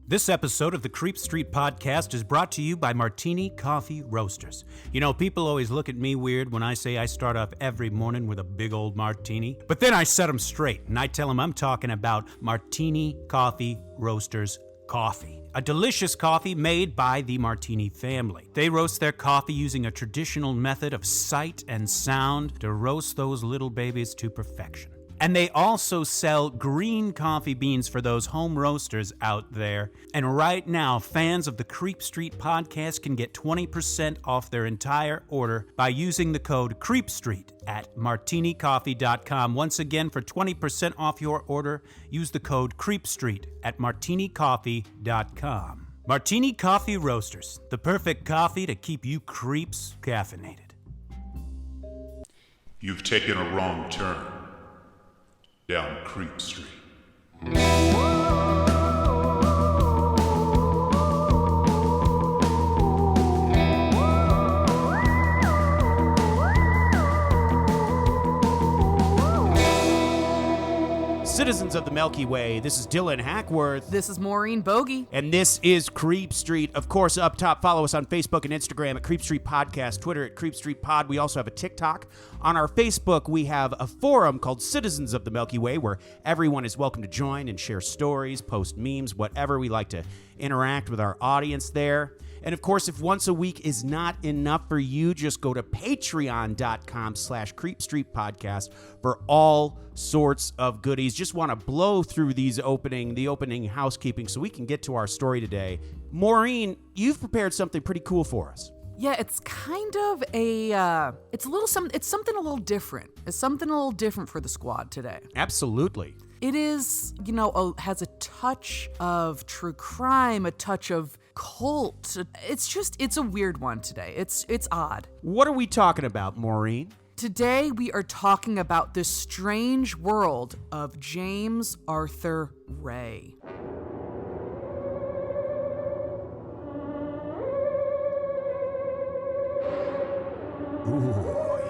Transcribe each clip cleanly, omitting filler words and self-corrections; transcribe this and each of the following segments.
This episode of the Creep Street Podcast is brought to you by Martini Coffee Roasters. You know, people always look at me weird when I say I start off every morning with a big old martini. But then I set them straight, and I tell them I'm talking about Martini Coffee Roasters coffee. A delicious coffee made by the Martini family. They roast their coffee using a traditional method of sight and sound to roast those little babies to perfection. And they also sell green coffee beans for those home roasters out there. And right now, fans of the Creep Street Podcast can get 20% off their entire order by using the code CREEPSTREET at martinicoffee.com. Once again, for 20% off your order, use the code CREEPSTREET at martinicoffee.com. Martini Coffee Roasters, the perfect coffee to keep you creeps caffeinated. You've taken a wrong turn down Creep Street. Citizens of the Milky Way, this is Dylan Hackworth. This is Maureen Bogey. And this is Creep Street. Of course, up top, follow us on Facebook and Instagram at Creep Street Podcast, Twitter at Creep Street Pod. We also have a TikTok. On our Facebook, we have a forum called Citizens of the Milky Way, where everyone is welcome to join and share stories, post memes, whatever. We like to interact with our audience there. And of course, if once a week is not enough for you, just go to patreon.com/creepstreetpodcast for all sorts of goodies. Just want to blow through the opening housekeeping so we can get to our story today. Maureen, you've prepared something pretty cool for us. Yeah, it's kind of it's something a little different. It's something a little different for the squad today. Absolutely. It is, has a touch of true crime, a touch of cult. It's a weird one today. It's odd. What are we talking about, Maureen? Today we are talking about the strange world of James Arthur Ray. Ooh,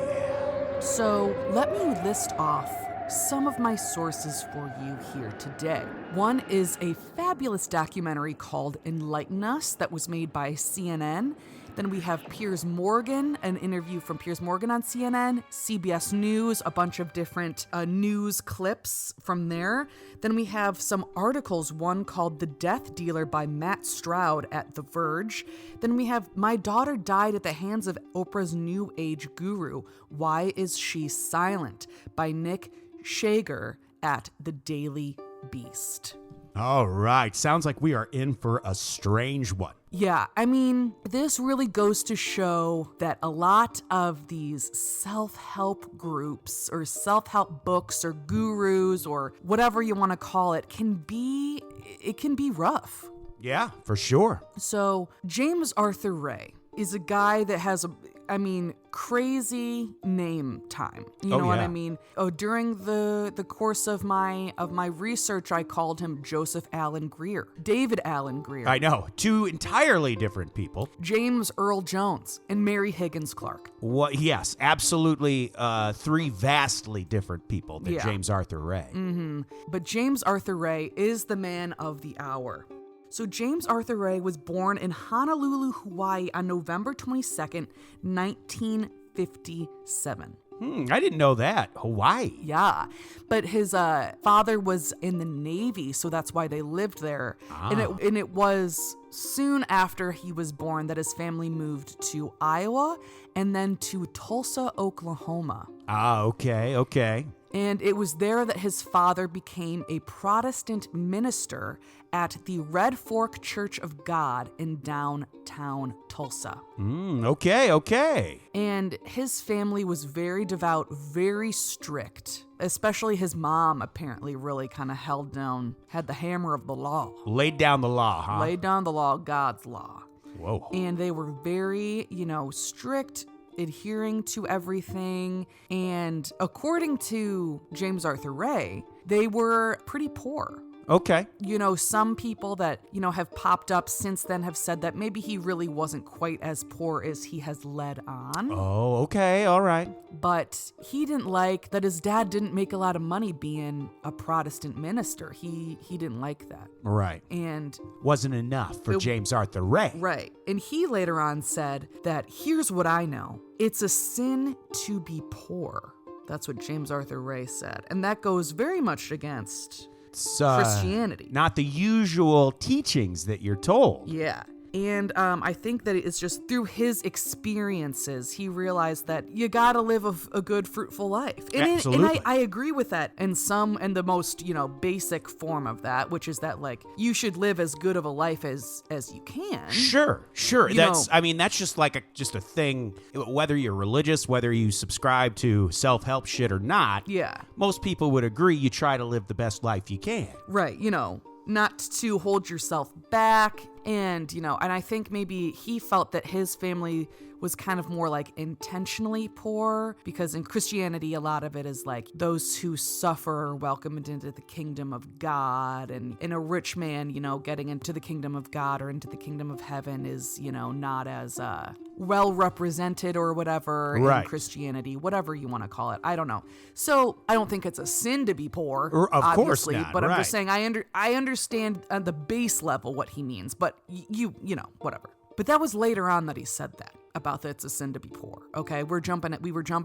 yeah. So let me list off some of my sources for you here today. One is a fabulous documentary called Enlighten Us that was made by CNN. Then we have Piers Morgan, an interview from Piers Morgan on CNN, CBS News, a bunch of different news clips from there. Then we have some articles, one called The Death Dealer by Matt Stroud at The Verge. Then we have My Daughter Died at the Hands of Oprah's New Age Guru. Why Is She Silent? By Nick Shager at The Daily Beast. All right. Sounds like we are in for a strange one. Yeah, I mean, this really goes to show that a lot of these self-help groups or self-help books or gurus or whatever you want to call it can be rough. Yeah, for sure. So James Arthur Ray is a guy that has crazy name time. You know what I mean? Oh, during the course of my research, I called him Joseph Allen Greer, David Allen Greer. I know, two entirely different people. James Earl Jones and Mary Higgins Clark. What? Yes, absolutely. Three vastly different people than James Arthur Ray. Mm-hmm. But James Arthur Ray is the man of the hour. So James Arthur Ray was born in Honolulu, Hawaii on November 22nd, 1957. I didn't know that. Hawaii. Yeah, but his father was in the Navy, so that's why they lived there. And it was soon after he was born that his family moved to Iowa and then to Tulsa, Oklahoma. Okay. And it was there that his father became a Protestant minister at the Red Fork Church of God in downtown Tulsa. Okay. And his family was very devout, very strict. Especially his mom apparently really kind of had the hammer of the law. Laid down the law, huh? Laid down the law, God's law. Whoa. And they were very, strict, adhering to everything. And according to James Arthur Ray, they were pretty poor. Okay. You know, some people that, you know, have popped up since then have said that maybe he really wasn't quite as poor as he has led on. Oh, okay. All right. But he didn't like that his dad didn't make a lot of money being a Protestant minister. He didn't like that. Right. And Wasn't enough for James Arthur Ray. right. And he later on said that here's what I know. It's a sin to be poor. That's what James Arthur Ray said. And that goes very much against It's, Christianity. Not the usual teachings that you're told. Yeah. And I think that it's just through his experiences, he realized that you gotta live a good, fruitful life. Absolutely. And I agree with that in the most, you know, basic form of that, which is that, like, you should live as good of a life as you can. Sure. You That's know- that's just like a thing, whether you're religious, whether you subscribe to self-help shit or not. Yeah. Most people would agree you try to live the best life you can. Right. You know, not to hold yourself back. And, you know, and I think maybe he felt that his family was kind of more like intentionally poor, because in Christianity, a lot of it is like those who suffer are welcomed into the kingdom of God. And a rich man, you know, getting into the kingdom of God or into the kingdom of heaven is, you know, not as well represented or whatever Right. in Christianity, whatever you want to call it. I don't know. So I don't think it's a sin to be poor. Of course obviously, not, but I'm right. just saying I understand on the base level what he means, but you know, whatever. But that was later on that he said that about that it's a sin to be poor. Okay, we were jumping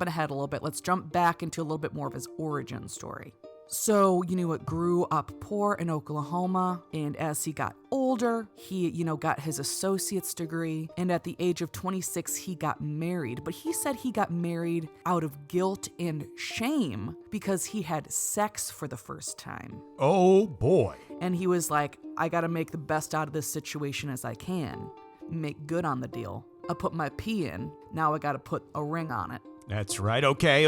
ahead a little bit. Let's jump back into a little bit more of his origin story. So, you know, it grew up poor in Oklahoma, and as he got older, he, you know, got his associate's degree, and at the age of 26, he got married. But he said he got married out of guilt and shame because he had sex for the first time. Oh, boy. And he was like, I gotta make the best out of this situation as I can. Make good on the deal. I put my P in, now I gotta put a ring on it. That's right. Okay.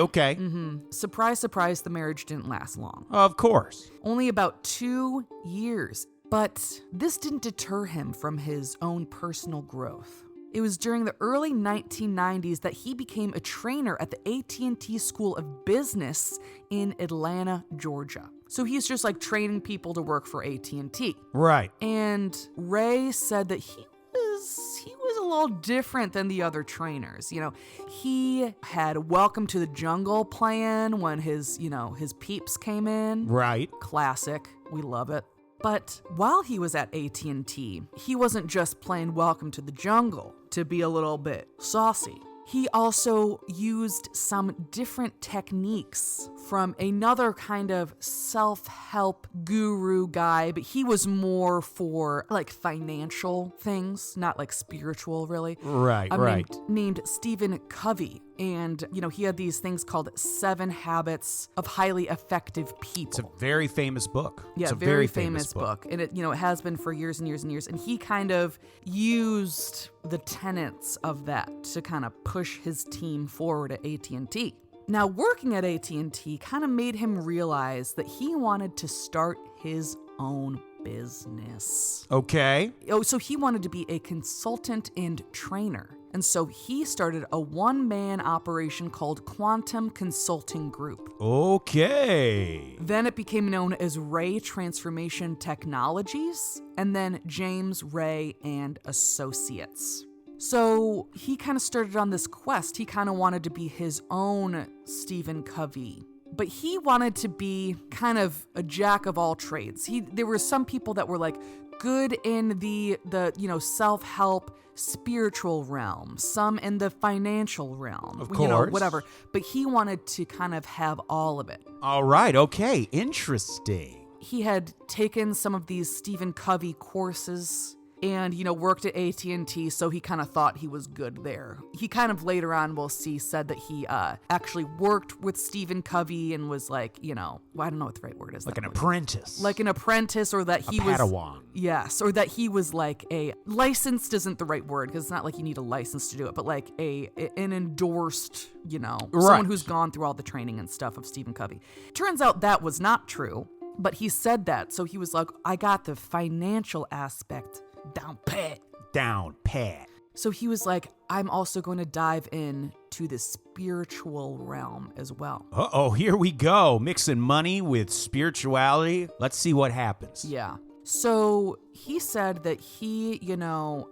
Surprise, surprise, the marriage didn't last long. Of course. Only about 2 years. But this didn't deter him from his own personal growth. It was during the early 1990s that he became a trainer at the AT&T School of Business in Atlanta, Georgia. So he's just like training people to work for AT&T. Right. And Ray said that he was a little different than the other trainers. You know, he had Welcome to the Jungle playing when his peeps came in. Right. Classic. We love it. But while he was at AT&T, he wasn't just playing Welcome to the Jungle to be a little bit saucy. He also used some different techniques from another kind of self-help guru guy, but he was more for like financial things, not like spiritual, really. Right. Named Stephen Covey. And, you know, he had these things called 7 Habits of Highly Effective People. It's a very famous book. Yeah, It's a very famous book. And it, you know, it has been for years and years and years. And he kind of used the tenets of that to kind of push his team forward at AT&T. Now, working at AT&T kind of made him realize that he wanted to start his own business. Okay. Oh, so he wanted to be a consultant and trainer. And so he started a one-man operation called Quantum Consulting Group. Okay. Then it became known as Ray Transformation Technologies, and then James Ray and Associates. So he kind of started on this quest. He kind of wanted to be his own Stephen Covey. But he wanted to be kind of a jack of all trades. There were some people that were like good in the self-help spiritual realm, some in the financial realm, of course, whatever. But he wanted to kind of have all of it. All right. Okay. Interesting. He had taken some of these Stephen Covey courses and, you know, worked at AT&T, so he kind of thought he was good there. He kind of later on, we'll see, said that he actually worked with Stephen Covey and was like, you know, I don't know what the right word is. Like an apprentice. Like an apprentice, or that he was... Padawan. Yes, or that he was like a... Licensed isn't the right word, because it's not like you need a license to do it, but like an endorsed, you know, someone who's gone through all the training and stuff of Stephen Covey. Turns out that was not true, but he said that, so he was like, I got the financial aspect down pat. Down pat. So he was like, I'm also going to dive in to the spiritual realm as well. Uh-oh, here we go. Mixing money with spirituality. Let's see what happens. Yeah. So he said that he,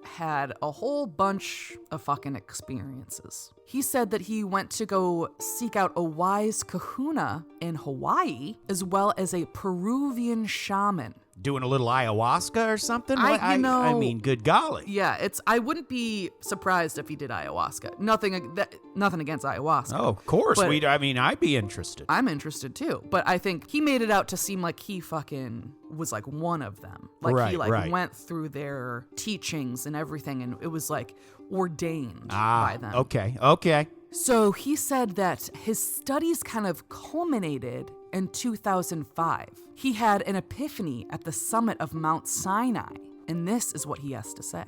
had a whole bunch of fucking experiences. He said that he went to go seek out a wise kahuna in Hawaii, as well as a Peruvian shaman. Doing a little ayahuasca or something? I mean, good golly. Yeah, I wouldn't be surprised if he did ayahuasca. Nothing against ayahuasca. Oh, of course. But I'd be interested. I'm interested too. But I think he made it out to seem like he fucking was like one of them. Like he went through their teachings and everything, and it was like ordained by them. Okay. So he said that his studies kind of culminated in 2005. He had an epiphany at the summit of Mount Sinai, and this is what he has to say.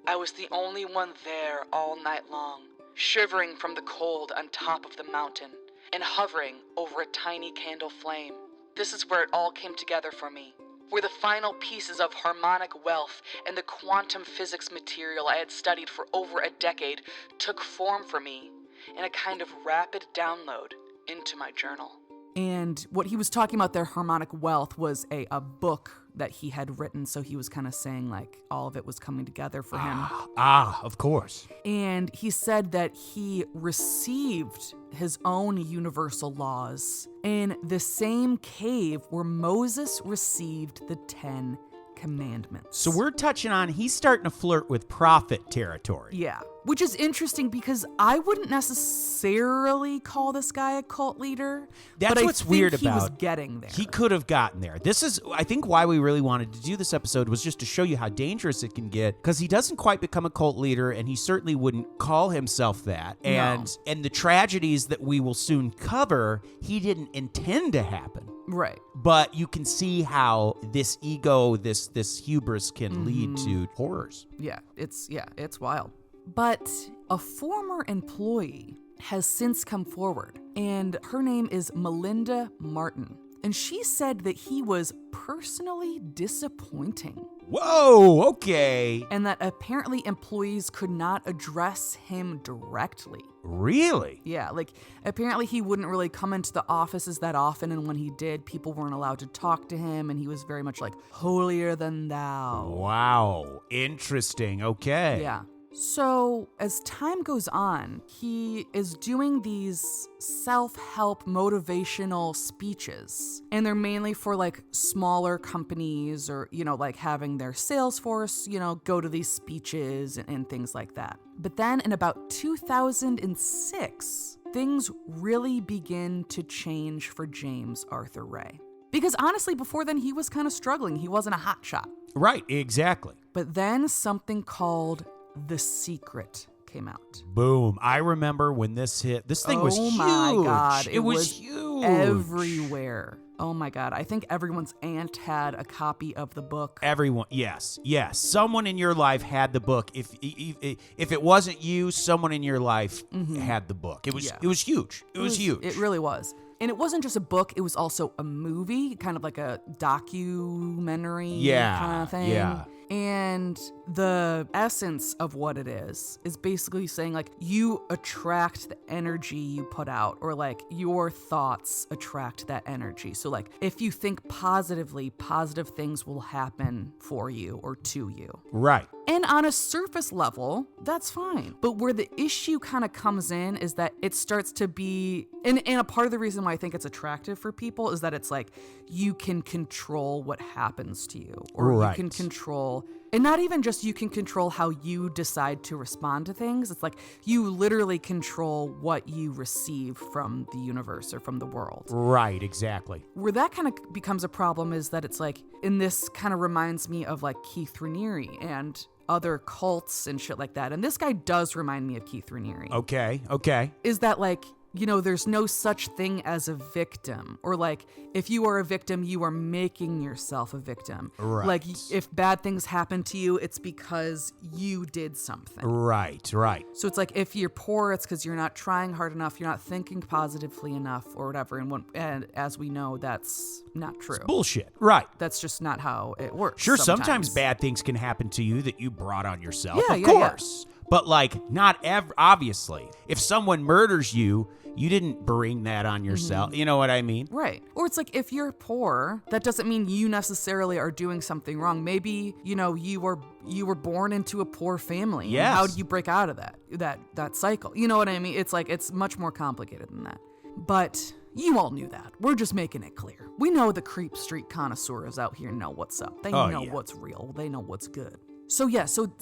I was the only one there all night long, shivering from the cold on top of the mountain and hovering over a tiny candle flame. This is where it all came together for me, where the final pieces of harmonic wealth and the quantum physics material I had studied for over a decade took form for me in a kind of rapid download into my journal. And what he was talking about there, harmonic wealth, was a book that he had written. So he was kind of saying like all of it was coming together for him. Of course. And he said that he received his own universal laws in the same cave where Moses received the 10 Commandments. So we're touching on, he's starting to flirt with prophet territory. Yeah. Which is interesting because I wouldn't necessarily call this guy a cult leader. That's but what's I think weird he about was getting there. He could have gotten there. This is, I think, why we really wanted to do this episode was just to show you how dangerous it can get, because he doesn't quite become a cult leader, and he certainly wouldn't call himself that. And the tragedies that we will soon cover, he didn't intend to happen. Right. But you can see how this ego, this hubris can lead to horrors. Yeah, it's wild. But a former employee has since come forward, and her name is Melinda Martin. And she said that he was personally disappointing. Whoa, okay. And that apparently employees could not address him directly. Really? Yeah, like apparently he wouldn't really come into the offices that often, and when he did, people weren't allowed to talk to him, and he was very much like holier than thou. Wow, interesting. Okay. Yeah. So, as time goes on, he is doing these self-help motivational speeches. And they're mainly for like smaller companies or, like having their sales force, go to these speeches and things like that. But then in about 2006, things really begin to change for James Arthur Ray. Because honestly, before then, he was kind of struggling. He wasn't a hotshot. Right, exactly. But then something called The Secret came out. Boom. I remember when this hit. This thing was huge. Oh my God. It was huge. Everywhere. Oh my God. I think everyone's aunt had a copy of the book. Everyone. Yes. Someone in your life had the book. If it wasn't you, someone in your life had the book. It was huge. It was huge. It really was. And it wasn't just a book, it was also a movie, kind of like a documentary kind of thing. Yeah. And the essence of what it is basically saying like you attract the energy you put out, or like your thoughts attract that energy. So like if you think positively, positive things will happen for you or to you. Right. And on a surface level, that's fine. But where the issue kind of comes in is that it starts to be, and a part of the reason why I think it's attractive for people is that it's like you can control what happens to you, or you can control, and not even just you can control how you decide to respond to things. It's like you literally control what you receive from the universe or from the world. Right, exactly. Where that kind of becomes a problem is that it's like, and this kind of reminds me of like Keith Raniere and other cults and shit like that. And this guy does remind me of Keith Raniere. Okay. Is that like, there's no such thing as a victim, or like if you are a victim, you are making yourself a victim. Right. Like if bad things happen to you, it's because you did something. Right. So it's like if you're poor, it's because you're not trying hard enough, you're not thinking positively enough, or whatever. And as we know, that's not true. It's bullshit. Right. That's just not how it works. Sure, sometimes bad things can happen to you that you brought on yourself. Yeah, of course. But, like, not obviously. If someone murders you, you didn't bring that on yourself. You know what I mean? Right. Or it's like, if you're poor, that doesn't mean you necessarily are doing something wrong. Maybe, you were born into a poor family. Yes. And how do you break out of that cycle? You know what I mean? It's like, it's much more complicated than that. But you all knew that. We're just making it clear. We know the Creep Street connoisseurs out here know what's up. They know what's real. They know what's good. So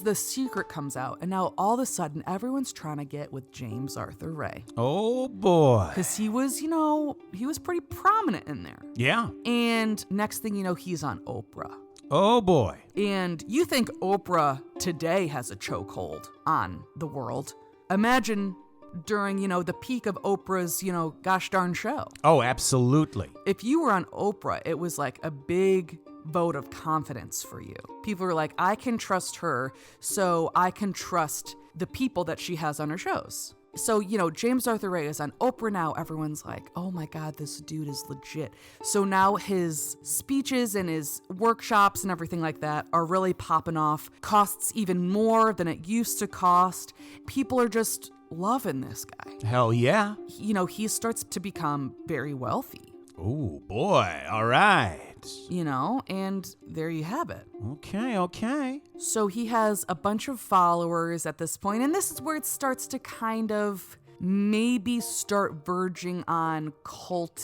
the secret comes out, and now all of a sudden, everyone's trying to get with James Arthur Ray. Oh, boy. Because he was, he was pretty prominent in there. Yeah. And next thing you know, he's on Oprah. Oh, boy. And you think Oprah today has a chokehold on the world. Imagine during, the peak of Oprah's, gosh darn show. Oh, absolutely. If you were on Oprah, it was like a big vote of confidence for you. People were like, I can trust her, so I can trust the people that she has on her shows. So, James Arthur Ray is on Oprah now. Everyone's like, oh my God, this dude is legit. So now his speeches and his workshops and everything like that are really popping off. Costs even more than it used to cost. People are just loving this guy. Hell yeah. He starts to become very wealthy. Oh, boy. All right. And there you have it. Okay. So he has a bunch of followers at this point, and this is where it starts to kind of maybe start verging on cult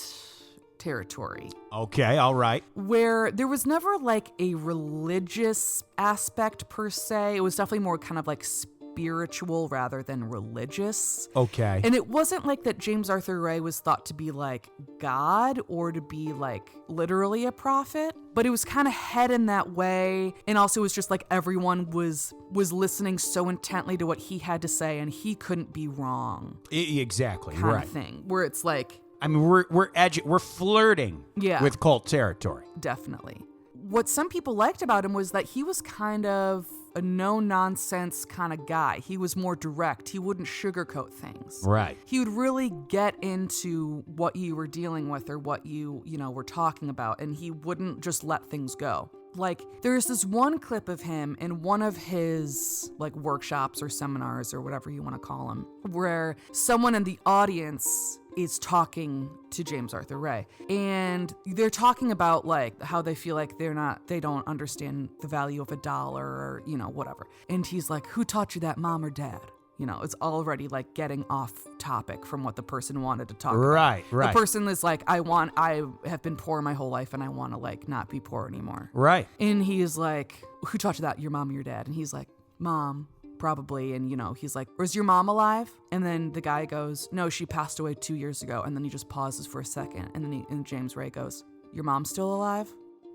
territory. Okay, all right. Where there was never like a religious aspect per se. It was definitely more kind of like spiritual rather than religious. Okay. And it wasn't like that James Arthur Ray was thought to be like God or to be like literally a prophet, but it was kind of head in that way. And also it was just like everyone was listening so intently to what he had to say and he couldn't be wrong. Exactly, kind right. of thing where it's like, I mean, we're flirting with cult territory. Definitely. What some people liked about him was that he was kind of a no-nonsense kind of guy. He was more direct. He wouldn't sugarcoat things. Right. He would really get into what you were dealing with or what you were talking about, and he wouldn't just let things go. Like, there's this one clip of him in one of his, like, workshops or seminars or whatever you want to call them, where someone in the audience is talking to James Arthur Ray. And they're talking about, like, how they feel like they don't understand the value of a dollar or, whatever. And he's like, who taught you that, mom or dad? It's already like getting off topic from what the person wanted to talk about. Right. The person is like, I have been poor my whole life and I want to like not be poor anymore. Right. And he is like, who taught you that? Your mom or your dad? And he's like, mom, probably. And he's like, was your mom alive? And then the guy goes, no, she passed away 2 years ago. And then he just pauses for a second. And then James Ray goes, your mom's still alive?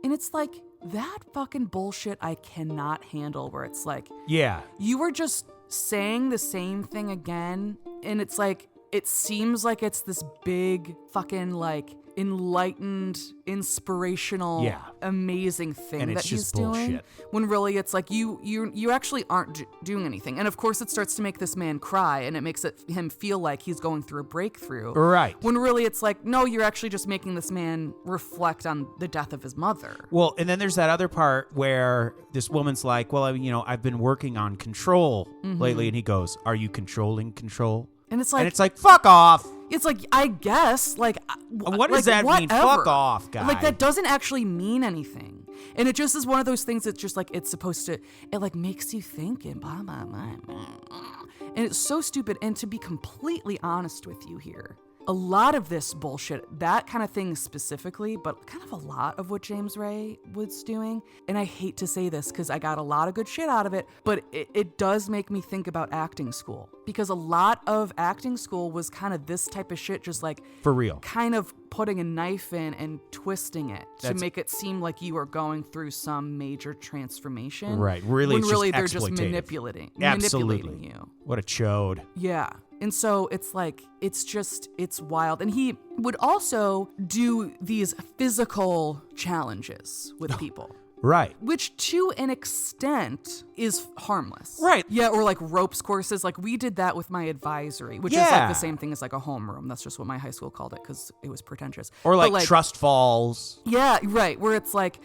And it's like, that fucking bullshit I cannot handle, where it's like, yeah, you were just saying the same thing again, and it's like, it seems like it's this big fucking like enlightened, inspirational, amazing thing and that it's he's just doing. Bullshit. When really it's like you actually aren't doing anything. And of course it starts to make this man cry, and it makes him feel like he's going through a breakthrough. Right. When really it's like, no, you're actually just making this man reflect on the death of his mother. Well, and then there's that other part where this woman's like, well, I've been working on control lately, and he goes, are you controlling control? And it's like, fuck off. It's like, I guess, like, what does that mean? Fuck off, guy. Like, that doesn't actually mean anything. And it just is one of those things that's just like, it's supposed to, it like makes you think and blah, blah, blah, blah. And it's so stupid. And to be completely honest with you here, a lot of this bullshit, that kind of thing specifically, but kind of a lot of what James Ray was doing, and I hate to say this because I got a lot of good shit out of it, but it does make me think about acting school, because a lot of acting school was kind of this type of shit, just like, for real, kind of putting a knife in and twisting it to make it seem like you are going through some major transformation. Right, really, when it's really just they're just manipulating you. What a chode. Yeah. And so it's like, it's wild. And he would also do these physical challenges with people. Right. Which to an extent is harmless. Right. Yeah, or like ropes courses. Like we did that with my advisory, which is like the same thing as like a homeroom. That's just what my high school called it because it was pretentious. Or like trust falls. Yeah, right. Where it's like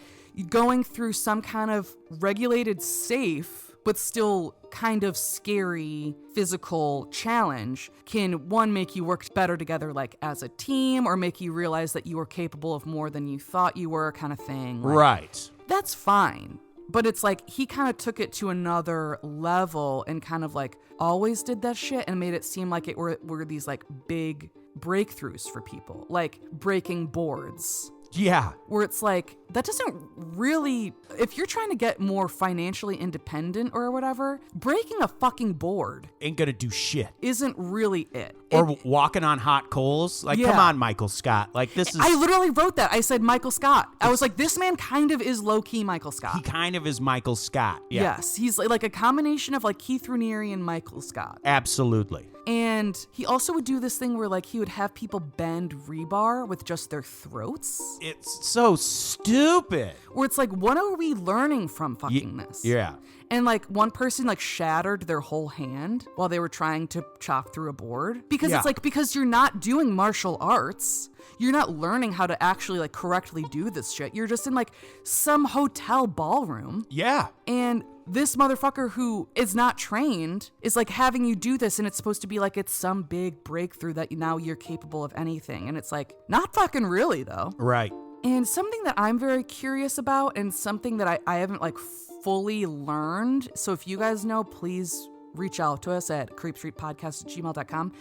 going through some kind of regulated safe but still kind of scary physical challenge can, one, make you work better together, like as a team, or make you realize that you are capable of more than you thought you were, kind of thing. Like, right. That's fine. But it's like he kind of took it to another level and kind of like always did that shit and made it seem like it were these like big breakthroughs for people, like breaking boards. Yeah. Where it's like, that doesn't really, if you're trying to get more financially independent or whatever, breaking a fucking board Ain't gonna do shit. isn't really it. Or walking on hot coals. Like, Yeah. come on, Michael Scott. Like, this is... I literally wrote that. I said Michael Scott. I was like, this man kind of is low-key Michael Scott. He kind of is Michael Scott. Yeah. Yes, he's like a combination of like Keith Raniere and Michael Scott. Absolutely. And he also would do this thing where like he would have people bend rebar with just their throats. It's so stupid. Where it's like, what are we learning from fucking this? Yeah. And like one person like shattered their whole hand while they were trying to chop through a board. Because Yeah. it's like, because you're not doing martial arts. You're not learning how to actually like correctly do this shit. You're just in like some hotel ballroom. Yeah. And this motherfucker who is not trained is like having you do this, and it's supposed to be like it's some big breakthrough that now you're capable of anything. And it's like, not fucking really though. Right. And something that I'm very curious about, and something that I haven't like fully learned, so if you guys know, please reach out to us at creepstreetpodcast@gmail.com,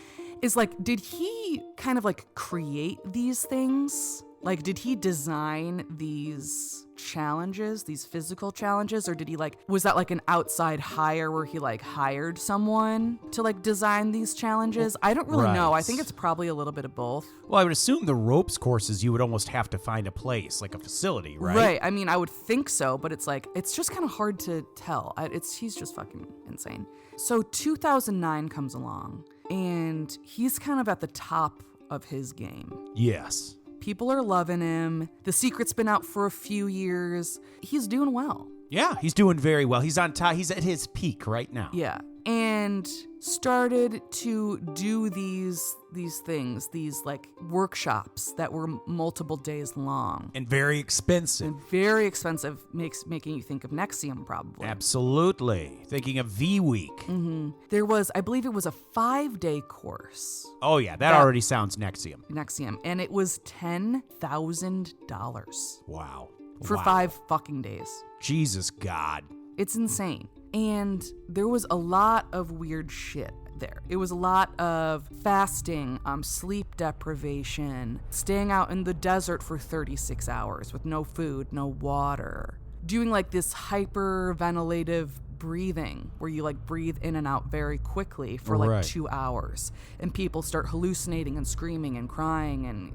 is like, did he kind of like create these things? Like, did he design these challenges, these physical challenges, or did he like, was that like an outside hire where he like hired someone to like design these challenges? I don't really know. I think it's probably a little bit of both. Well, I would assume the ropes courses, you would almost have to find a place, like a facility, right? Right. I mean, I would think so, but it's like, it's just kind of hard to tell. He's just fucking insane. So 2009 comes along, and he's kind of at the top of his game. Yes. People are loving him. The Secret's been out for a few years. He's doing well. Yeah, he's doing very well. He's on top. He's at his peak right now. Yeah. And started to do these things, these like workshops that were multiple days long. And very expensive. And very expensive, making you think of NXIVM probably. Absolutely. Thinking of V-Week. Mm-hmm. There was, I believe it was a 5-day course. Oh, yeah. That already sounds NXIVM. And it was $10,000. Wow. For 5 fucking days. Jesus God. It's insane. And there was a lot of weird shit there. It was a lot of fasting, sleep deprivation, staying out in the desert for 36 hours with no food, no water, doing like this hyperventilative breathing where you like breathe in and out very quickly for like 2 hours, and people start hallucinating and screaming and crying and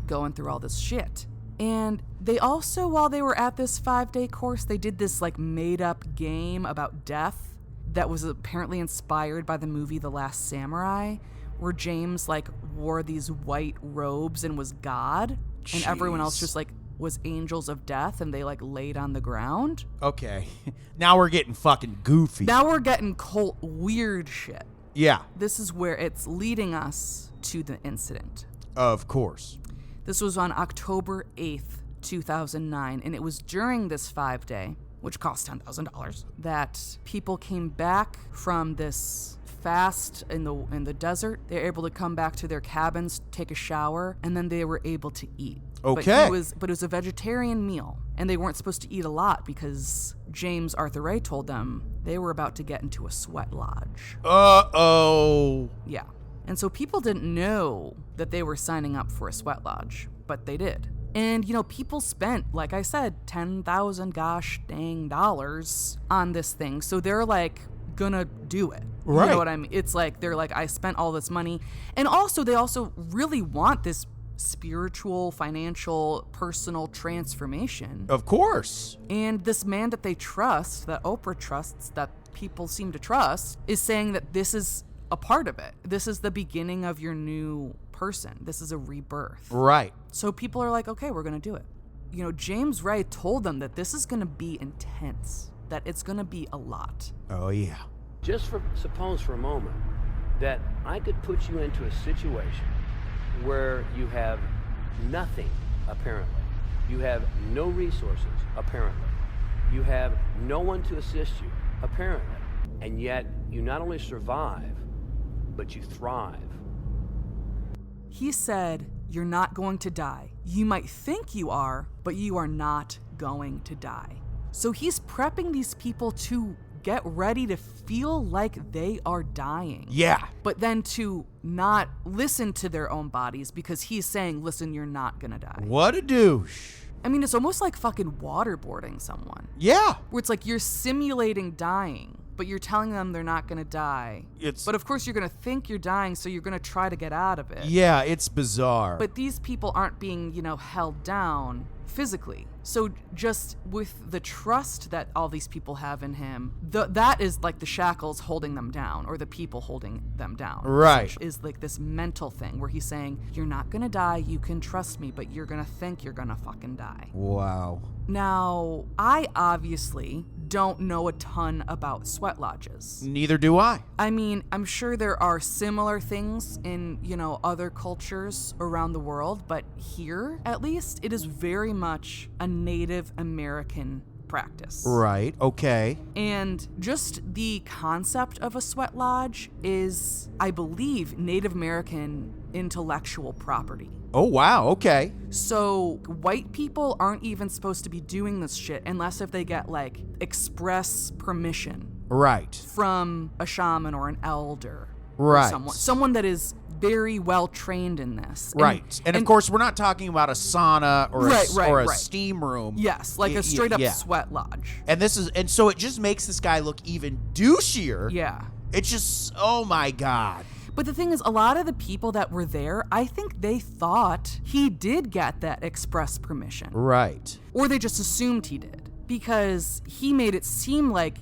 going through all this shit. And they also, while they were at this 5-day course, they did this like made up game about death that was apparently inspired by the movie The Last Samurai, where James like wore these white robes and was God. Jeez. And everyone else just like was angels of death, and they like laid on the ground. Okay. Now we're getting fucking goofy. Now we're getting cult weird shit. Yeah. This is where it's leading us to the incident. Of course. This was on October 8th, 2009, and it was during this 5-day, which cost $10,000, that people came back from this fast in the desert. They were able to come back to their cabins, take a shower, and then they were able to eat. Okay. But it was a vegetarian meal, and they weren't supposed to eat a lot because James Arthur Ray told them they were about to get into a sweat lodge. Uh-oh. Yeah. And so people didn't know that they were signing up for a sweat lodge, but they did. And, you know, people spent, like I said, $10,000 gosh dang dollars on this thing. So they're like gonna do it. Right. You know what I mean? It's like, they're like, I spent all this money. And also, they also really want this spiritual, financial, personal transformation. Of course. And this man that they trust, that Oprah trusts, that people seem to trust, is saying that this is a part of it. This is the beginning of your new person. This is a rebirth. Right. So people are like, okay, we're going to do it. You know, James Ray told them that this is going to be intense, that it's going to be a lot. Oh, yeah. Just suppose for a moment that I could put you into a situation where you have nothing, apparently. You have no resources, apparently. You have no one to assist you, apparently. And yet, you not only survive, but you thrive. He said, "You're not going to die. You might think you are, but you are not going to die." So he's prepping these people to get ready to feel like they are dying. Yeah. But then to not listen to their own bodies because he's saying, listen, you're not gonna die. What a douche. I mean, it's almost like fucking waterboarding someone. Yeah. Where it's like you're simulating dying, but you're telling them they're not gonna die. But of course you're gonna think you're dying, so you're gonna try to get out of it. Yeah, it's bizarre. But these people aren't being, held down physically. So just with the trust that all these people have in him, that is like the shackles holding them down, or the people holding them down. Right. Is like this mental thing where he's saying, you're not gonna die, you can trust me, but you're gonna think you're gonna fucking die. Wow. Now, I obviously don't know a ton about sweat lodges. Neither do I. I mean, I'm sure there are similar things in, other cultures around the world, but here, at least, it is very much a Native American practice. Right, okay. And just the concept of a sweat lodge is, I believe, Native American intellectual property. Oh, wow, okay. So white people aren't even supposed to be doing this shit unless if they get, express permission. Right. From a shaman or an elder. Right. Or someone that is very well trained in this. Right. And of course, we're not talking about a sauna or a steam room. Yes, like a straight up sweat lodge. And so it just makes this guy look even douchier. Yeah. It's just, oh my God. But the thing is, a lot of the people that were there, I think they thought he did get that express permission. Right. Or they just assumed he did. Because he made it seem like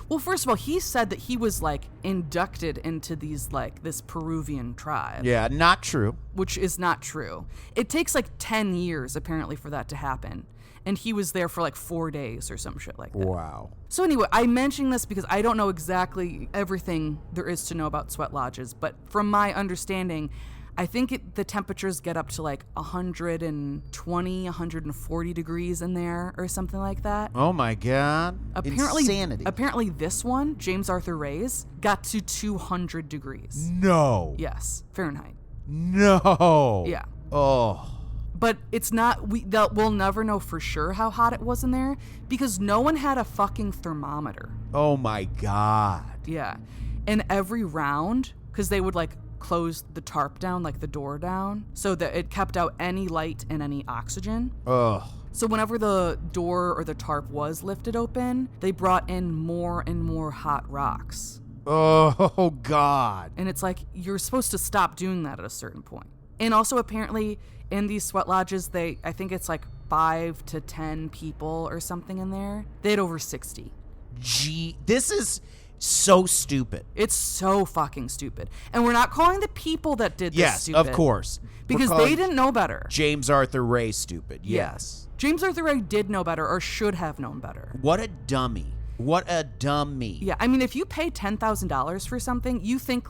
well, first of all, he said that he was, inducted into this Peruvian tribe. Yeah, not true. Which is not true. It takes, 10 years, apparently, for that to happen. And he was there for, 4 days or some shit like that. Wow. So anyway, I'm mentioning this because I don't know exactly everything there is to know about sweat lodges. But from my understanding, I think the temperatures get up to 120, 140 degrees in there or something like that. Oh my God. Insanity. Apparently this one, James Arthur Ray's, got to 200 degrees. No. Yes, Fahrenheit. No. Yeah. Oh. But it's not, we'll never know for sure how hot it was in there because no one had a fucking thermometer. Oh my God. Yeah. And every round, because they would close the tarp down, the door down, so that it kept out any light and any oxygen. Ugh. So whenever the door or the tarp was lifted open, they brought in more and more hot rocks. Oh, God. And it's you're supposed to stop doing that at a certain point. And also apparently in these sweat lodges, I think it's 5 to 10 people or something in there. They had over 60. Gee, this is so stupid. It's so fucking stupid. And we're not calling the people that did this stupid. Yes, of course. Because they didn't know better. James Arthur Ray stupid, yes. James Arthur Ray did know better or should have known better. What a dummy. What a dummy. Yeah, I mean, if you pay $10,000 for something, you think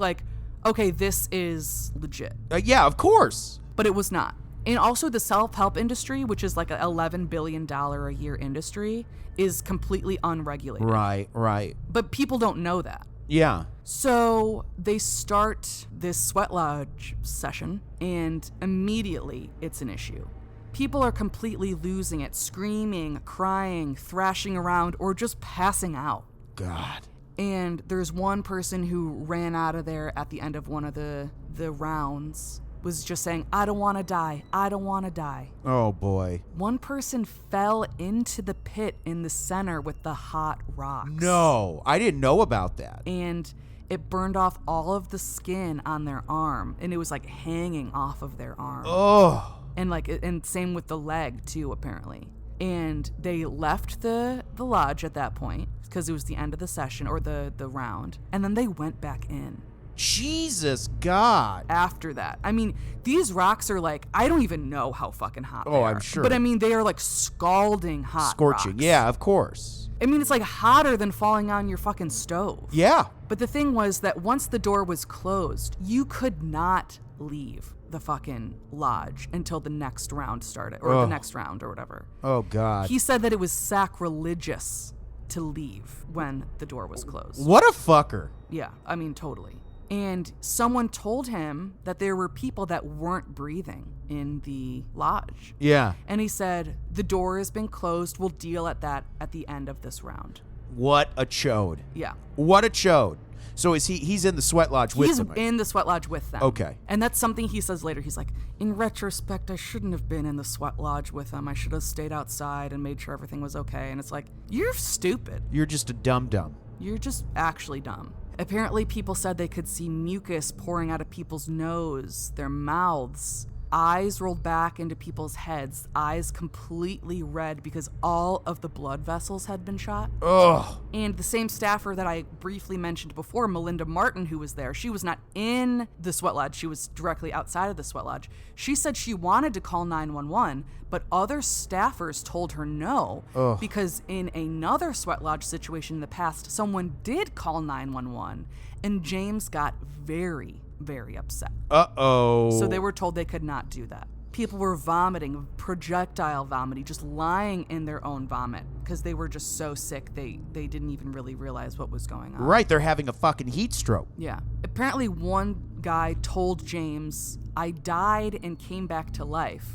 okay, this is legit. Yeah, of course. But it was not. And also the self-help industry, which is an $11 billion a year industry, is completely unregulated. Right. But people don't know that. Yeah. So they start this sweat lodge session, and immediately it's an issue. People are completely losing it, screaming, crying, thrashing around, or just passing out. God. And there's one person who ran out of there at the end of one of the rounds, was just saying, I don't want to die. I don't want to die. Oh, boy. One person fell into the pit in the center with the hot rocks. No, I didn't know about that. And it burned off all of the skin on their arm, and it was hanging off of their arm. Oh. And same with the leg too, apparently. And they left the lodge at that point because it was the end of the session or the round, and then they went back in. Jesus God. After that. I mean, these rocks are I don't even know how fucking hot they are. Oh, I'm sure. But I mean, they are scalding hot Scorching, rocks. yeah, of course. I mean, it's hotter than falling on your fucking stove. Yeah. But the thing was that once the door was closed, you could not leave the fucking lodge until the next round started, or the next round or whatever. Oh, God. He said that it was sacrilegious to leave when the door was closed. What a fucker. Yeah, I mean, totally. And someone told him that there were people that weren't breathing in the lodge. Yeah. And he said, the door has been closed. We'll deal at that at the end of this round. What a chode. Yeah. What a chode. So he's in the sweat lodge with them? He's in the sweat lodge with them. Okay. And that's something he says later. He's like, in retrospect, I shouldn't have been in the sweat lodge with them. I should have stayed outside and made sure everything was okay. And it's like, you're stupid. You're just a dum-dum. You're just actually dumb. Apparently, people said they could see mucus pouring out of people's nose, their mouths, eyes rolled back into people's heads, eyes completely red because all of the blood vessels had been shot. Ugh. And the same staffer that I briefly mentioned before, Melinda Martin, who was there, she was not in the sweat lodge. She was directly outside of the sweat lodge. She said she wanted to call 911, but other staffers told her no. Ugh. Because in another sweat lodge situation in the past, someone did call 911, and James got very, very upset. Uh-oh. So they were told they could not do that. People were vomiting, projectile vomiting, just lying in their own vomit because they were just so sick they didn't even really realize what was going on. Right, they're having a fucking heat stroke. Yeah. Apparently one guy told James, I died and came back to life.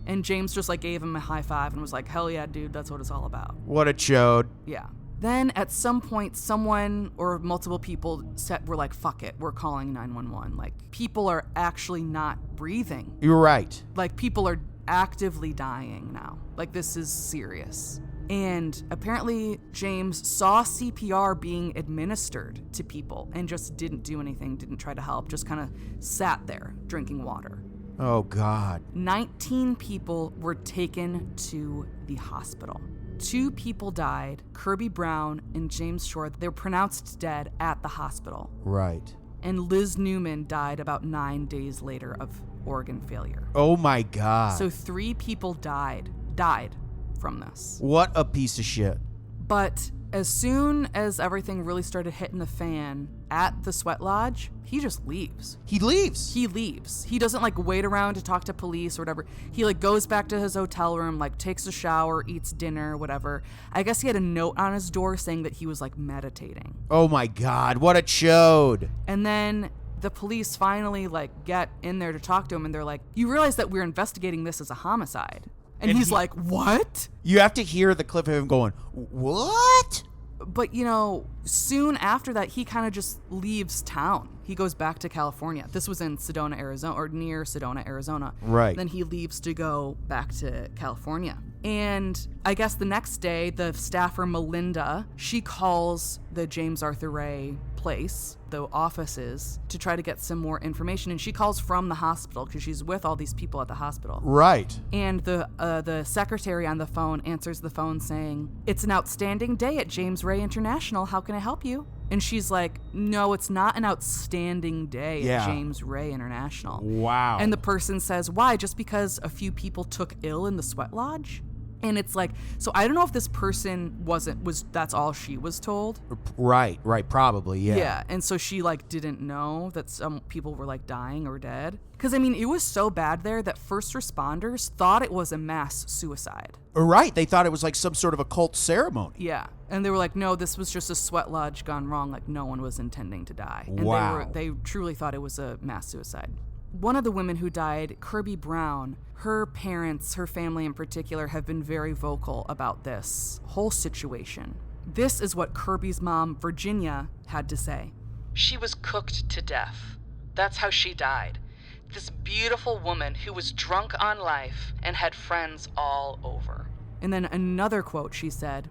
And James just like gave him a high five and was like, hell yeah, dude, that's what it's all about. What a chode. Yeah. Then at some point, someone or multiple people were like, fuck it, we're calling 911. Like, people are actually not breathing. You're right. Like, people are actively dying now. Like, this is serious. And apparently, James saw CPR being administered to people and just didn't do anything, didn't try to help, just kind of sat there drinking water. Oh, God. 19 people were taken to the hospital. 2 people died, Kirby Brown and James Shore. They were pronounced dead at the hospital. Right. And Liz Newman died about 9 days later of organ failure. Oh, my God. So 3 people died from this. What a piece of shit. But as soon as everything really started hitting the fan at the sweat lodge, he just leaves. He leaves. He leaves. He doesn't like wait around to talk to police or whatever. He like goes back to his hotel room, like takes a shower, eats dinner, whatever. I guess he had a note on his door saying that he was like meditating. Oh my God, what a chode. And then the police finally like get in there to talk to him and they're like, you realize that we're investigating this as a homicide. And he's like, what? You have to hear the clip of him going, what? But, you know, soon after that, he kind of just leaves town. He goes back to California. This was in Sedona, Arizona, or near Sedona, Arizona. Right. Then he leaves to go back to California. And I guess the next day, the staffer, Melinda, she calls the James Arthur Ray place, the offices, to try to get some more information. And she calls from the hospital because she's with all these people at the hospital. Right. And the secretary on the phone answers the phone saying, it's an outstanding day at James Ray International. How can I help you? And she's like, no, it's not an outstanding day at James Ray International. Wow. And the person says, why? Just because a few people took ill in the sweat lodge? And it's like, so I don't know if this person that's all she was told. Right, probably, yeah. Yeah, and so she like didn't know that some people were like dying or dead. Because I mean, it was so bad there that first responders thought it was a mass suicide. Right, they thought it was like some sort of a cult ceremony. Yeah, and they were like, no, this was just a sweat lodge gone wrong. Like no one was intending to die. And wow. they truly thought it was a mass suicide. One of the women who died, Kirby Brown, her parents, her family in particular, have been very vocal about this whole situation. This is what Kirby's mom, Virginia, had to say. She was cooked to death. That's how she died. This beautiful woman who was drunk on life and had friends all over. And then another quote, she said,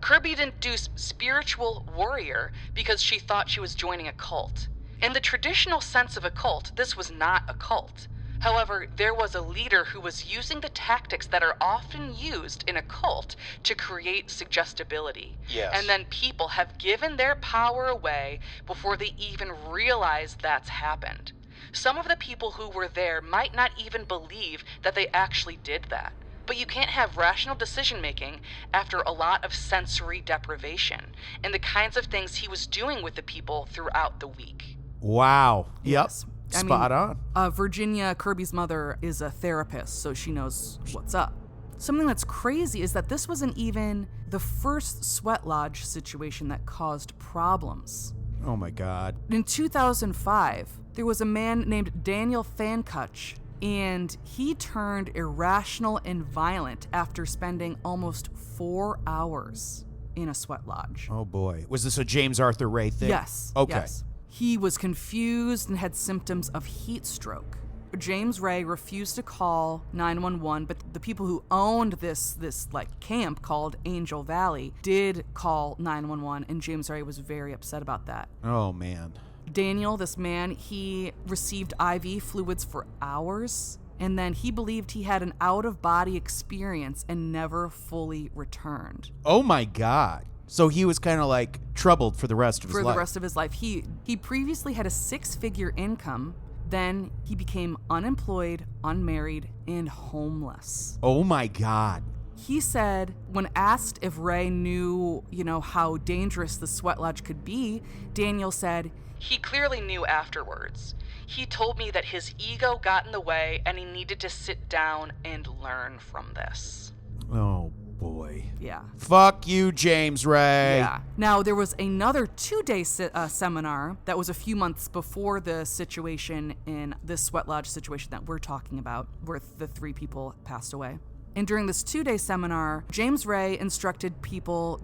Kirby didn't do spiritual warrior because she thought she was joining a cult. In the traditional sense of a cult, this was not a cult. However, there was a leader who was using the tactics that are often used in a cult to create suggestibility. Yes. And then people have given their power away before they even realize that's happened. Some of the people who were there might not even believe that they actually did that. But you can't have rational decision-making after a lot of sensory deprivation and the kinds of things he was doing with the people throughout the week. Wow. Yep. Yes. Spot on. Virginia, Kirby's mother, is a therapist, so she knows what's up. Something that's crazy is that this wasn't even the first sweat lodge situation that caused problems. Oh my God. In 2005, there was a man named Daniel Fancuch, and he turned irrational and violent after spending almost 4 hours in a sweat lodge. Oh boy. Was this a James Arthur Ray thing? Yes. Okay. Yes. He was confused and had symptoms of heat stroke. James Ray refused to call 911, but the people who owned this camp called Angel Valley did call 911, and James Ray was very upset about that. Oh man. Daniel, this man, he received IV fluids for hours, and then he believed he had an out-of-body experience and never fully returned. Oh my God. So he was kind of like troubled for the rest of his life. For the rest of his life. He previously had a 6-figure income. Then he became unemployed, unmarried, and homeless. Oh my God. He said, when asked if Ray knew, how dangerous the sweat lodge could be, Daniel said, "He clearly knew afterwards. He told me that his ego got in the way and he needed to sit down and learn from this." Oh boy. Yeah. Fuck you, James Ray. Yeah. Now, there was another 2-day seminar that was a few months before the situation in this sweat lodge situation that we're talking about, where the 3 people passed away. And during this 2-day seminar, James Ray instructed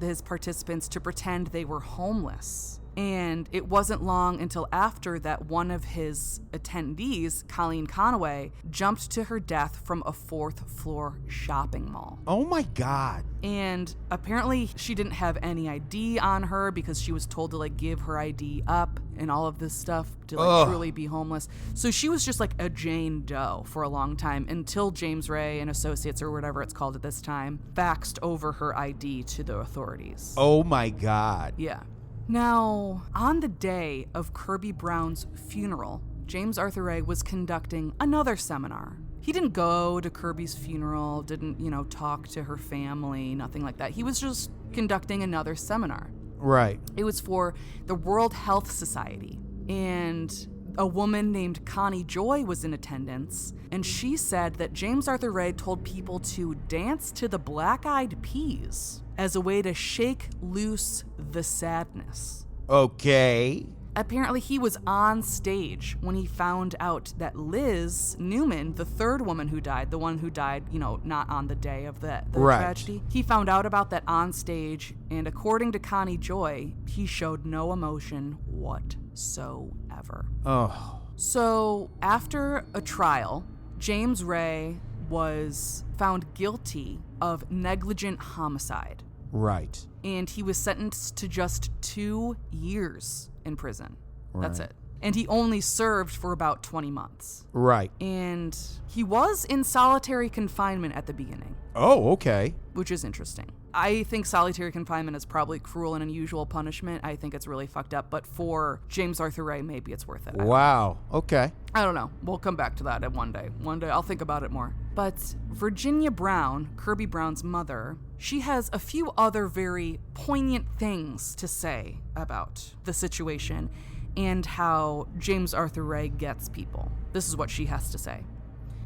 his participants, to pretend they were homeless. And it wasn't long until after that one of his attendees, Colleen Conaway, jumped to her death from a 4th-floor shopping mall. Oh my God. And apparently she didn't have any ID on her because she was told to give her ID up and all of this stuff to truly be homeless. So she was just like a Jane Doe for a long time until James Ray and Associates, or whatever it's called at this time, faxed over her ID to the authorities. Oh my God. Yeah. Now, on the day of Kirby Brown's funeral, James Arthur Ray was conducting another seminar. He didn't go to Kirby's funeral, didn't, talk to her family, nothing like that. He was just conducting another seminar. Right. It was for the World Health Society. And a woman named Connie Joy was in attendance, and she said that James Arthur Ray told people to dance to the Black Eyed Peas as a way to shake loose the sadness. Okay. Apparently, he was on stage when he found out that Liz Newman, the 3rd woman who died, the one who died, not on the day of the tragedy, he found out about that on stage, and according to Connie Joy, he showed no emotion whatsoever. Oh. So, after a trial, James Ray was found guilty of negligent homicide. Right. And he was sentenced to just 2 years in prison. Right. That's it. And he only served for about 20 months. Right. And he was in solitary confinement at the beginning. Oh, okay. Which is interesting. I think solitary confinement is probably cruel and unusual punishment. I think it's really fucked up. But for James Arthur Ray, maybe it's worth it. Wow. Okay. I don't know. We'll come back to that one day. One day I'll think about it more. But Virginia Brown, Kirby Brown's mother, she has a few other very poignant things to say about the situation and how James Arthur Ray gets people. This is what she has to say.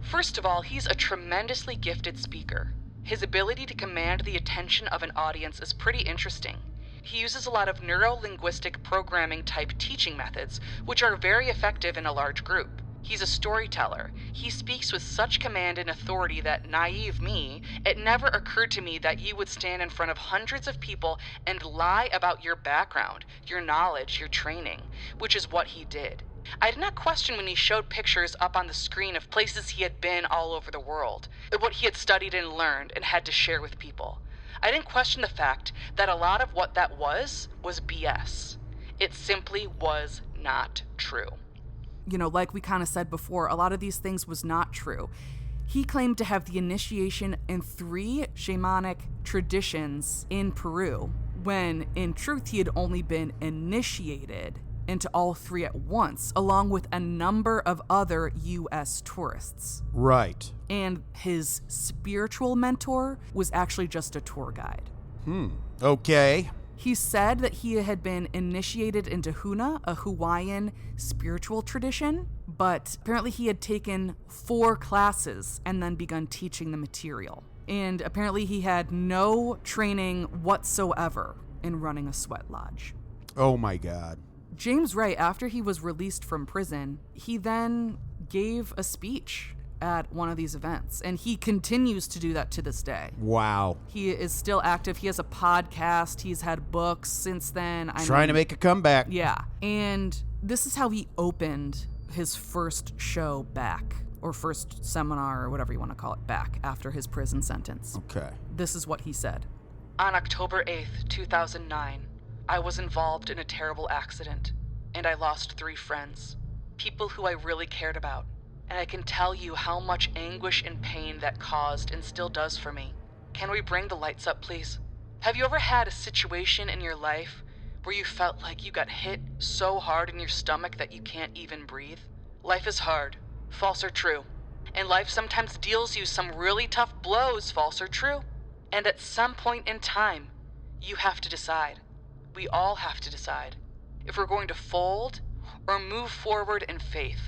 First of all, he's a tremendously gifted speaker. His ability to command the attention of an audience is pretty interesting. He uses a lot of neuro-linguistic programming type teaching methods, which are very effective in a large group. He's a storyteller. He speaks with such command and authority that, naive me, it never occurred to me that you would stand in front of hundreds of people and lie about your background, your knowledge, your training, which is what he did. I did not question when he showed pictures up on the screen of places he had been all over the world, what he had studied and learned and had to share with people. I didn't question the fact that a lot of what that was BS. It simply was not true. Like we kind of said before, a lot of these things was not true. He claimed to have the initiation in 3 shamanic traditions in Peru, when in truth he had only been initiated into all 3 at once, along with a number of other U.S. tourists. Right. And his spiritual mentor was actually just a tour guide. Okay. He said that he had been initiated into Huna, a Hawaiian spiritual tradition, but apparently he had taken 4 classes and then begun teaching the material. And apparently he had no training whatsoever in running a sweat lodge. Oh my God. James Ray, after he was released from prison, he then gave a speech at one of these events, and he continues to do that to this day. Wow. He is still active. He has a podcast. He's had books since then. Trying to make a comeback. Yeah. And this is how he opened his first show back, or first seminar, or whatever you want to call it, back after his prison sentence. Okay. This is what he said. On October 8th, 2009, I was involved in a terrible accident, and I lost 3 friends, people who I really cared about. And I can tell you how much anguish and pain that caused and still does for me. Can we bring the lights up, please? Have you ever had a situation in your life where you felt like you got hit so hard in your stomach that you can't even breathe? Life is hard, false or true. And life sometimes deals you some really tough blows, false or true. And at some point in time, you have to decide. We all have to decide if we're going to fold or move forward in faith.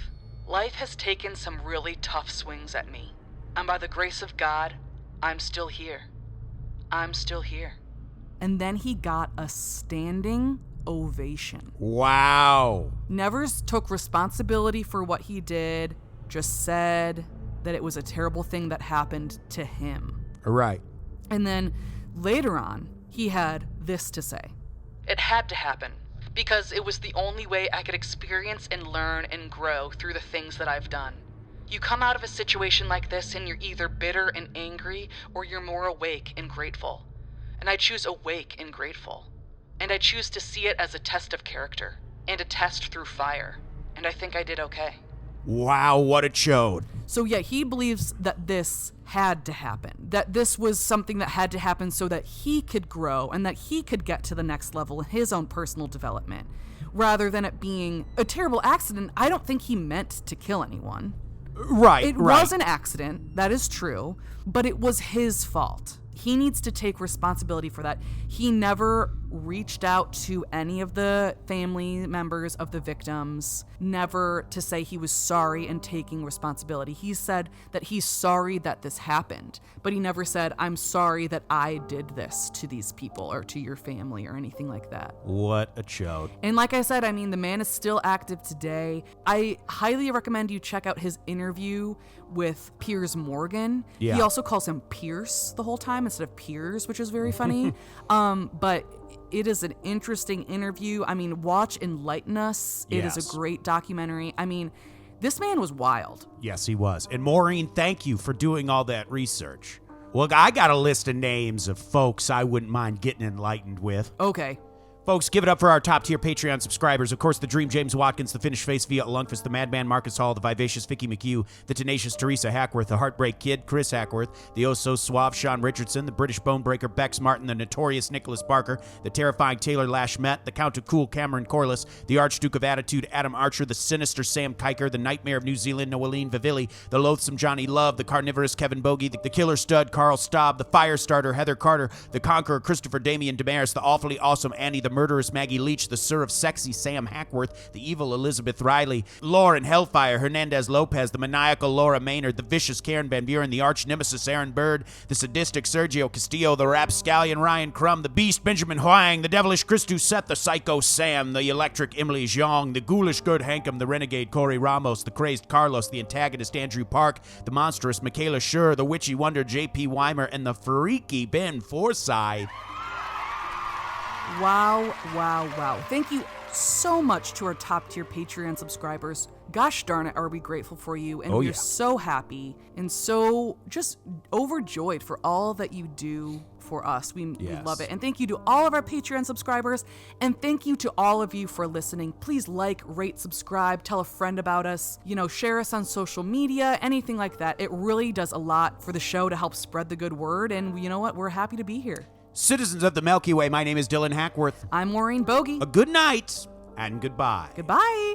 Life has taken some really tough swings at me, and by the grace of God, I'm still here. I'm still here. And then he got a standing ovation. Wow. Never took responsibility for what he did, just said that it was a terrible thing that happened to him. Right. And then later on, he had this to say. It had to happen, because it was the only way I could experience and learn and grow through the things that I've done. You come out of a situation like this and you're either bitter and angry, or you're more awake and grateful. And I choose awake and grateful. And I choose to see it as a test of character, and a test through fire. And I think I did okay. Wow, what a chode. So yeah, he believes that this had to happen, that this was something that had to happen so that he could grow and that he could get to the next level in his own personal development, rather than it being a terrible accident. I don't think he meant to kill anyone. Right, It was an accident, that is true, but it was his fault. He needs to take responsibility for that. He never reached out to any of the family members of the victims, never to say he was sorry and taking responsibility. He said that he's sorry that this happened, but he never said, I'm sorry that I did this to these people or to your family or anything like that. What a chode. And like I said, I mean, the man is still active today. I highly recommend you check out his interview with Piers Morgan. Yeah. He also calls him Pierce the whole time instead of Piers, which is very funny. But it is an interesting interview. I mean, watch Enlighten Us. It is a great documentary. I mean, this man was wild. Yes, he was. And Maureen, thank you for doing all that research. Well, I got a list of names of folks I wouldn't mind getting enlightened with. Okay. Folks, give it up for our top-tier Patreon subscribers. Of course, the Dream James Watkins, the Finished Face Via Lundqvist, the Madman Marcus Hall, the Vivacious Vicky McHugh, the Tenacious Teresa Hackworth, the Heartbreak Kid Chris Hackworth, the oh-so-suave Sean Richardson, the British Bonebreaker Bex Martin, the Notorious Nicholas Barker, the Terrifying Taylor Lashmet, the Count of Cool Cameron Corliss, the Archduke of Attitude Adam Archer, the Sinister Sam Kiker, the Nightmare of New Zealand Noeline Vivilli, the Loathsome Johnny Love, the Carnivorous Kevin Bogey, the Killer Stud Carl Staub, the Firestarter Heather Carter, the Conqueror Christopher Damian Damaris, the Awfully Awesome Annie, the Murderous Maggie Leach, the Sir of Sexy Sam Hackworth, the Evil Elizabeth Riley, Lauren Hellfire, Hernandez Lopez, the Maniacal Laura Maynard, the Vicious Karen Van Buren, the Arch Nemesis Aaron Bird, the Sadistic Sergio Castillo, the Rapscallion Ryan Crum, the Beast Benjamin Huang, the Devilish Christu Seth, the Psycho Sam, the Electric Emily Zhang, the Ghoulish Good Hankum, the Renegade Corey Ramos, the Crazed Carlos, the Antagonist Andrew Park, the Monstrous Michaela Schur, the Witchy Wonder J.P. Weimer, and the Freaky Ben Forsyth. Wow, wow, wow. Thank you so much to our top-tier Patreon subscribers. Gosh darn it, are we grateful for you, and we're so happy and so just overjoyed for all that you do for us. We love it. And thank you to all of our Patreon subscribers, and thank you to all of you for listening. Please like, rate, subscribe, tell a friend about us, share us on social media, anything like that. It really does a lot for the show to help spread the good word, and you know what? We're happy to be here. Citizens of the Milky Way, my name is Dylan Hackworth. I'm Maureen Bogey. A good night and goodbye. Goodbye.